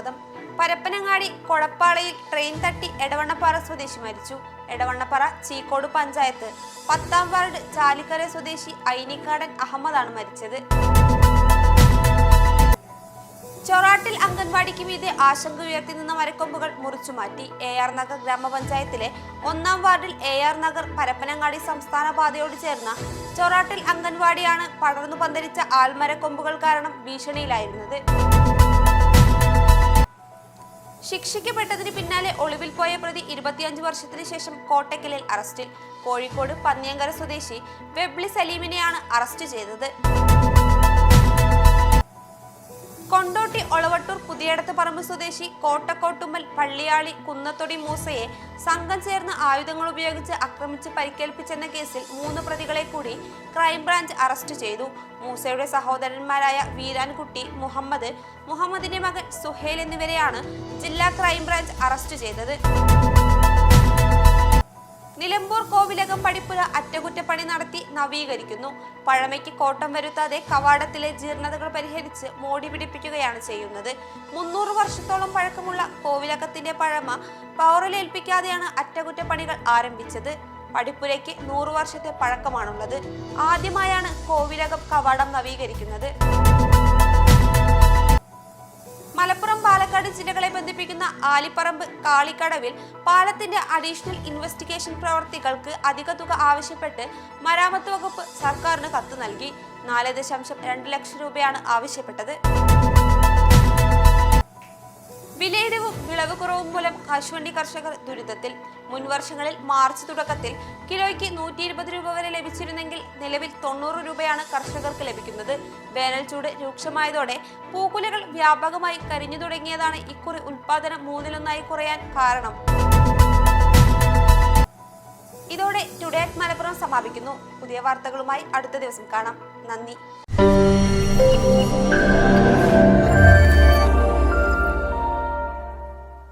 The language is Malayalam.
സ്വാഗതം. പരപ്പനങ്ങാടി കൊളപ്പാളയിൽ ട്രെയിൻ തട്ടി എടവണ്ണപ്പാറ സ്വദേശി മരിച്ചു. എടവണ്ണപ്പാറ ചീക്കോട് പഞ്ചായത്ത് 10-ാം വാർഡ് ചാലിക്കര സ്വദേശി ഐനിക്കാടൻ അഹമ്മദാണ് മരിച്ചത്. ചൊറാട്ടിൽ അംഗൻവാടിക്ക് മീതെ ആശങ്ക ഉയർത്തി നിന്ന മരക്കൊമ്പുകൾ മുറിച്ചുമാറ്റി. AR നഗർ ഗ്രാമപഞ്ചായത്തിലെ 1-ാം വാർഡിൽ AR നഗർ പരപ്പനങ്ങാടി സംസ്ഥാന പാതയോട് ചേർന്ന ചൊറാട്ടിൽ അംഗൻവാടിയാണ് പടർന്നു പന്തലിച്ച ആൽമരക്കൊമ്പുകൾ കാരണം ഭീഷണിയിലായിരുന്നത്. ശിക്ഷിക്കപ്പെട്ടതിന് പിന്നാലെ ഒളിവിൽ പോയ പ്രതി 25 വർഷത്തിന് ശേഷം കോട്ടക്കലിൽ അറസ്റ്റിൽ. കോഴിക്കോട് പന്നിയങ്കര സ്വദേശി വെബ്ലി സലീമിനെയാണ് അറസ്റ്റ് ചെയ്തത്. കൊണ്ടോട്ടി ഒളവട്ടൂർ പുതിയടത്ത് പറമ്പ് സ്വദേശി കോട്ടക്കോട്ടുമ്മൽ പള്ളിയാളി കുന്നത്തൊടി മൂസയെ സംഘം ചേർന്ന് ആയുധങ്ങൾ ഉപയോഗിച്ച് ആക്രമിച്ച് പരിക്കേൽപ്പിച്ചെന്ന കേസിൽ 3 പ്രതികളെ കൂടി ക്രൈംബ്രാഞ്ച് അറസ്റ്റ് ചെയ്തു. മൂസയുടെ സഹോദരന്മാരായ വീരാൻകുട്ടി, മുഹമ്മദിന്റെ മകൻ സുഹേൽ എന്നിവരെയാണ് ജില്ലാ ക്രൈംബ്രാഞ്ച് അറസ്റ്റ് ചെയ്തത്. നിലമ്പൂർ കോവിലകം പടിപ്പുര അറ്റകുറ്റപ്പണി നടത്തി നവീകരിക്കുന്നു. പഴമയ്ക്ക് കോട്ടം വരുത്താതെ കവാടത്തിലെ ജീർണതകൾ പരിഹരിച്ച് മോടി പിടിപ്പിക്കുകയാണ് ചെയ്യുന്നത്. 300 വർഷത്തോളം പഴക്കമുള്ള കോവിലകത്തിന്റെ പഴമ പൗരലേൽപ്പിക്കാതെയാണ് അറ്റകുറ്റപ്പണികൾ ആരംഭിച്ചത്. പടിപ്പുരയ്ക്ക് 100 വർഷത്തെ പഴക്കമാണുള്ളത്. ആദ്യമായാണ് കോവിലകം കവാടം നവീകരിക്കുന്നത്. മലപ്പുറം, പാലക്കാട് ജില്ലകളെ ബന്ധിപ്പിക്കുന്ന ആലിപ്പറമ്പ് കാളിക്കടവിൽ പാലത്തിന്റെ അഡീഷണൽ ഇൻവെസ്റ്റിഗേഷൻ പ്രവർത്തികൾക്ക് അധിക തുക ആവശ്യപ്പെട്ട് മരാമത്ത് വകുപ്പ് സർക്കാരിന് കത്ത് നൽകി. 4.2 ലക്ഷം രൂപയാണ് ആവശ്യപ്പെട്ടത്. വിലയിടിവും വിളവ് കുറവും മൂലം കശുവണ്ടി കർഷകർ ദുരിതത്തിൽ. മുൻവർഷങ്ങളിൽ മാർച്ച് തുടക്കത്തിൽ കിലോയ്ക്ക് 120 രൂപ വരെ ലഭിച്ചിരുന്നെങ്കിൽ നിലവിൽ 90 രൂപയാണ് കർഷകർക്ക് ലഭിക്കുന്നത്. വേനൽ ചൂട് രൂക്ഷമായതോടെ പൂക്കുലകൾ വ്യാപകമായി കരിഞ്ഞു തുടങ്ങിയതാണ് ഇക്കുറി ഉൽപാദനം 1/3 കുറയാൻ കാരണം. ഇതോടെ ടുഡേ അറ്റ് മലപ്പുറം സമാപിക്കുന്നു. പുതിയ വാർത്തകളുമായി അടുത്ത ദിവസം കാണാം. നന്ദി.